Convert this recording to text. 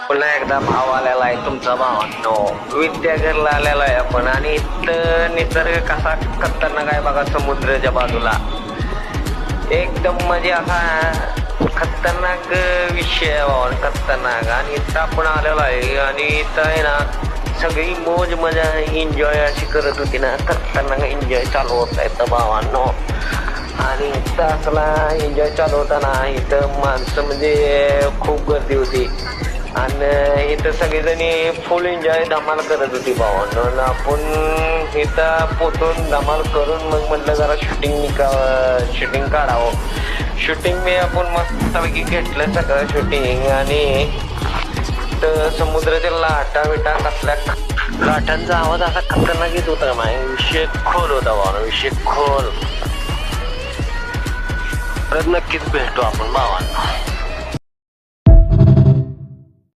पुन्हा एकदा भाव आलेला आहे तुमचा भावांनो, विद्याघरला आलेला आहे आपण. आणि इथं निसर्ग कसा खतरनाक आहे बघा, समुद्राच्या बाजूला एकदम म्हणजे असा खतरनाक विषय आहे भावा, खतरनाक. आणि इथं आपण आलेलो आहे आणि इथं आहे ना सगळी मोज मजा एन्जॉय अशी करत होती ना, खतरनाक एन्जॉय चालू होता इथं भावांनो. आणि इथं असला एन्जॉय चालू होता ना, इथं माणसं म्हणजे खूप गर्दी होती आणि इथं सगळेजणी फुल एन्जॉय धमाल करत होती भावांनो. आपण इथं पोचून धमाल करून मग म्हटलं जरा शूटिंग काढावं. शूटिंग मी आपण मस्तपैकी घेतलं सगळं शूटिंग. आणि तर समुद्राच्या लाटा बिटा कसल्या लाटांचा आवाज असा खतरनाक येत होता ना, विषय खोल होता भावांनो, विषय खोल. परत नक्कीच भेटू आपण भावांनो.